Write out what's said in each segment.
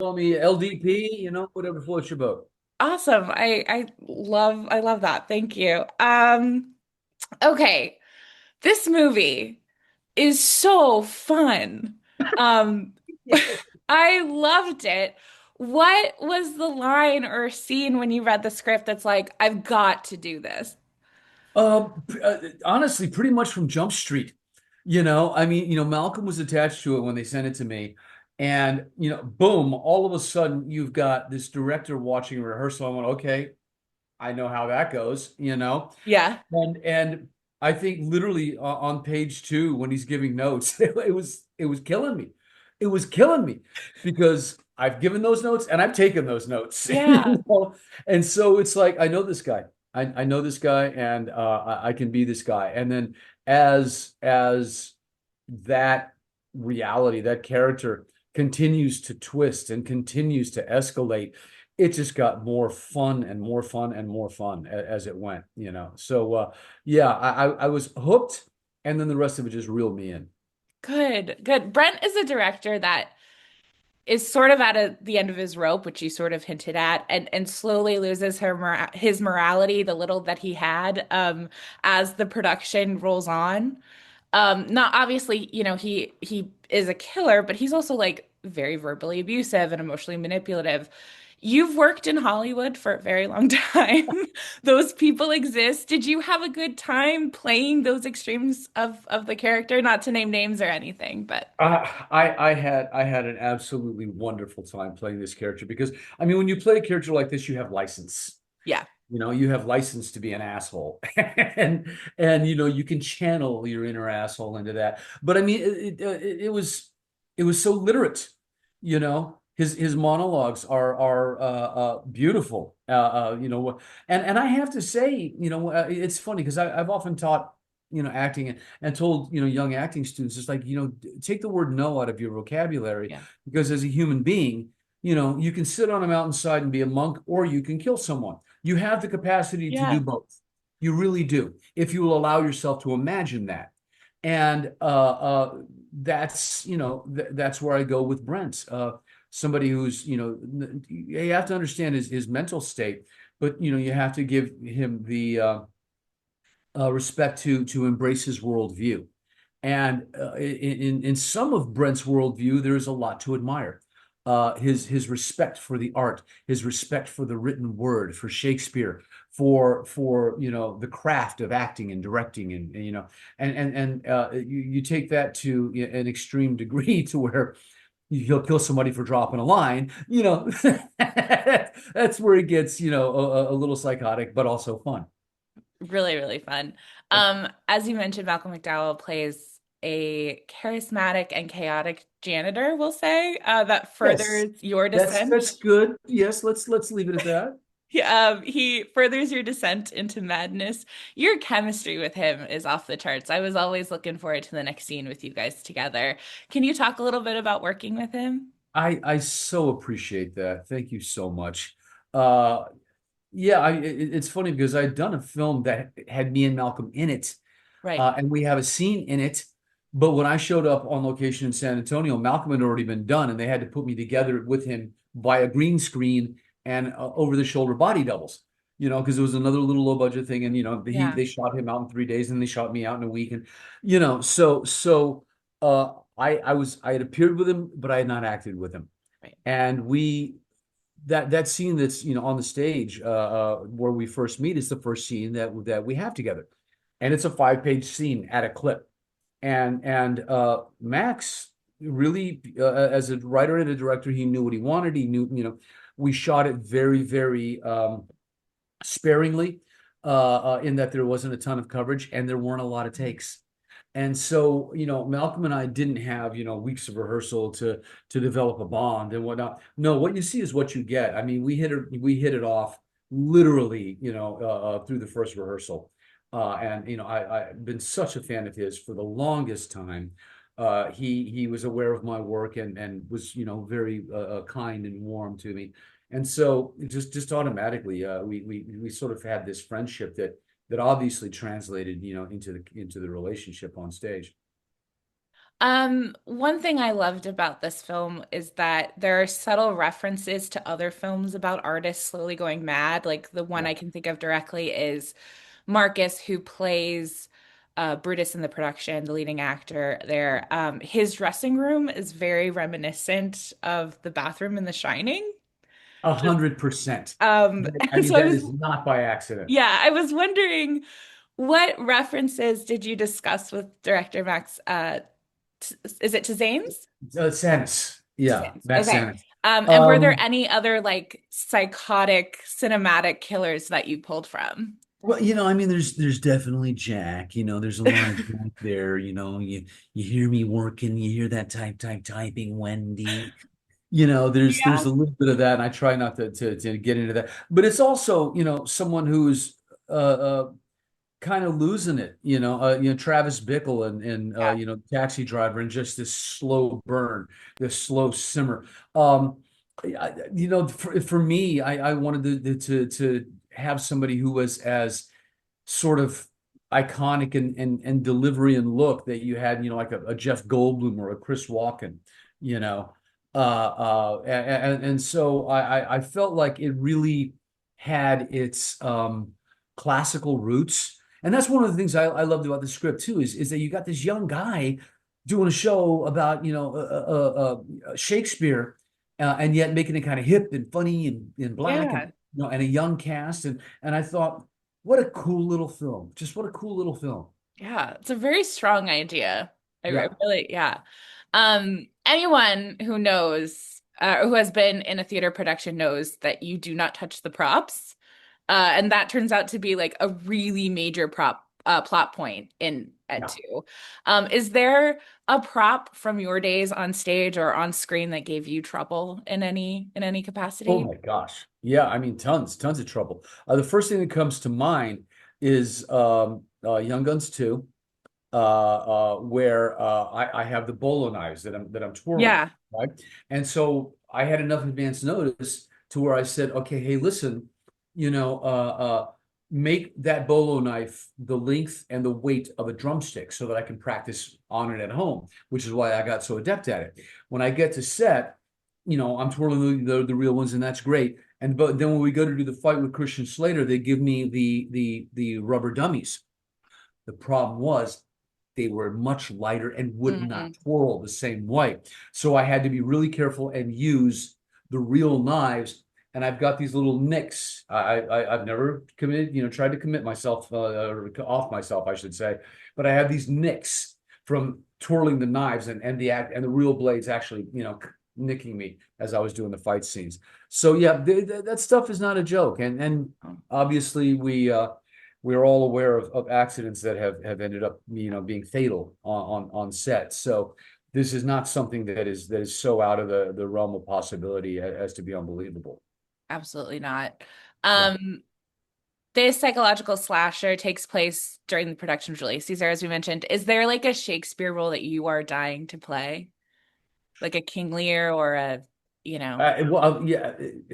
Call me LDP, whatever floats your boat. Awesome. I love that. Thank you. Okay. This movie is so fun. Um I loved it. What was the line or scene when you read the script that's like, I've got to do this? Honestly, pretty much from Jump Street. I mean, Malcolm was attached to it when they sent it to me. And, boom, all of a sudden you've got this director watching a rehearsal. I went, okay, I know how that goes. Yeah. And I think literally on page two, when he's giving notes, it was killing me. It was killing me because I've given those notes and I've taken those notes. Yeah. And so it's like I know this guy. I know this guy, and I can be this guy. And then as that reality, that character continues to twist and continues to escalate, it just got more fun and more fun and more fun as it went. So yeah, I was hooked, and then the rest of it just reeled me in. Good. Good. Brent is a director that is sort of at the end of his rope, which you sort of hinted at, and slowly loses his morality, the little that he had, as the production rolls on. Not obviously, he is a killer, but he's also like very verbally abusive and emotionally manipulative. You've worked in Hollywood for a very long time. Those people exist. Did you have a good time playing those extremes of the character? Not to name names or anything, but I had an absolutely wonderful time playing this character because I mean, when you play a character like this, you have license. yeah. You have license to be an asshole, and you can channel your inner asshole into that. But I mean, it was so literate. His monologues are beautiful. And I have to say, it's funny because I've often taught acting and told young acting students, it's like, take the word no out of your vocabulary, Yeah. because as a human being, you can sit on a mountainside and be a monk, or you can kill someone. You have the capacity to do Yeah. both. You really do, if you will allow yourself to imagine that. And that's where I go with Brent. Somebody who's, you have to understand his mental state, but you have to give him the respect to embrace his worldview. And in some of Brent's worldview, there's a lot to admire. His respect for the art, his respect for the written word, for Shakespeare, for the craft of acting and directing, and you take that to an extreme degree to where he'll kill somebody for dropping a line. That's where it gets a little psychotic, but also fun. Really, really fun. As you mentioned, Malcolm McDowell plays a charismatic and chaotic janitor, we'll say, that Yes, furthers your that's descent. good. Yes, let's leave it at that. He furthers your descent into madness. Your chemistry with him is off the charts. I was always looking forward to the next scene with you guys together. Can you talk a little bit about working with him? I so appreciate that. Thank you so much. Uh, yeah, it's funny because I'd done a film that had me and Malcolm in it, Right. and we have a scene in it. But when I showed up on location in San Antonio, Malcolm had already been done, and they had to put me together with him by a green screen and over-the-shoulder body doubles. Because it was another little low budget thing, and Yeah. they shot him out in 3 days, and they shot me out in a week, and so I had appeared with him, but I had not acted with him, Right. and that scene that's on the stage where we first meet is the first scene that we have together, and it's a 5-page scene at a clip, and Max really, as a writer and a director, he knew what he wanted. He knew, we shot it very, very sparingly, in that there wasn't a ton of coverage and there weren't a lot of takes. And so, Malcolm and I didn't have, weeks of rehearsal to develop a bond and whatnot. No, what you see is what you get. I mean, we hit it off literally, through the first rehearsal. And I've been such a fan of his for the longest time. He was aware of my work and was, very kind and warm to me. And so just automatically, we sort of had this friendship that obviously translated, into the relationship on stage. One thing I loved about this film is that there are subtle references to other films about artists slowly going mad. Like the one Yeah. I can think of directly is Marcus, who plays Brutus in the production, the leading actor there. His dressing room is very reminiscent of the bathroom in The Shining. 100%. I And mean, so I that was, is not by accident. yeah, I was wondering what references did you discuss with director Max? Is it to Zane's? Sanus. To Yeah, Zane's. Max Okay. Sanus. And were there Um, any other like psychotic cinematic killers that you pulled from? well, I mean, there's definitely Jack. There's a lot of Jack there. You hear me working, you hear that typing, Wendy. There's Yeah. a little bit of that, and I try not to get into that. But it's also, someone who's kind of losing it. Travis Bickle and Yeah. Taxi Driver, and just this slow burn, this slow simmer. Um, for me, I wanted to have somebody who was as sort of iconic and delivery and look that you had, like a Jeff Goldblum or a Chris Walken, you know. And so I felt like it really had its classical roots. And that's one of the things I loved about the script too, is that you got this young guy doing a show about, Shakespeare, and yet making it kind of hip and funny and black, and Yeah. and a young cast. And I thought, what a cool little film. Just what a cool little film. Yeah. It's a very strong idea. I Yeah. really, yeah. Anyone who knows, who has been in a theater production knows that you do not touch the props. And that turns out to be like a really major plot point in Ed Yeah. 2. Is there a prop from your days on stage or on screen that gave you trouble in any Oh capacity? my gosh. Yeah, I mean, tons of trouble. The first thing that comes to mind is Young Guns 2, where I have the bolo knives that I'm twirling, Yeah. right? And so I had enough advance notice to where I said, okay, hey, listen, you know, make that bolo knife the length and the weight of a drumstick so that I can practice on it at home, which is why I got so adept at it. When I get to set, I'm twirling the real ones, and that's great. But then when we go to do the fight with Christian Slater, they give me the rubber dummies. The problem was they were much lighter and would not Mm, twirl the same way. So I had to be really careful and use the real knives. And I've got these little nicks. I've never committed, tried to commit myself, or off myself, I should say. But I have these nicks from twirling the knives, and the real blades actually, nicking me as I was doing the fight scenes. So yeah, that stuff is not a joke. And mm. obviously we're all aware of accidents that have ended up, being fatal on set. So this is not something that is so out of the realm of possibility as to be unbelievable. Absolutely not. Yeah. Um, this psychological slasher takes place during the production of Julius Caesar, as we mentioned. Is there like a Shakespeare role that you are dying to play? Like a King Lear or a, you know. Yeah,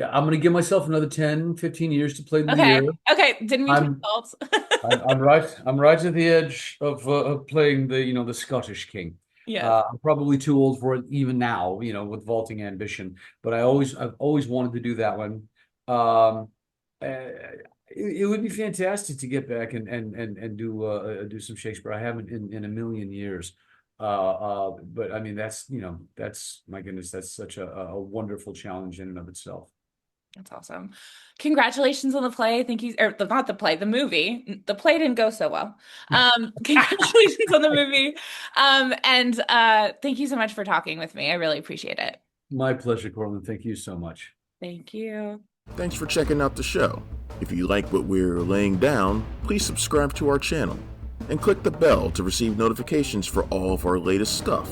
I'm going to give myself another 10, 15 years to play Okay. Lear. Okay. Didn't mean to I'm insult. I'm right at the edge of playing the Scottish king. Yes. I'm probably too old for it even now, with vaulting ambition. But I've always wanted to do that one. It would be fantastic to get back and do some Shakespeare. I haven't in a million years. But I mean, that's my goodness, that's such a wonderful challenge in and of itself. That's awesome. Congratulations on the play. Thank you, or not the play, the movie. The play didn't go so well. Congratulations on the movie. And thank you so much for talking with me. I really appreciate it. My pleasure, Cortland. Thank you so much. Thank you. Thanks for checking out the show. If you like what we're laying down, please subscribe to our channel and click the bell to receive notifications for all of our latest stuff.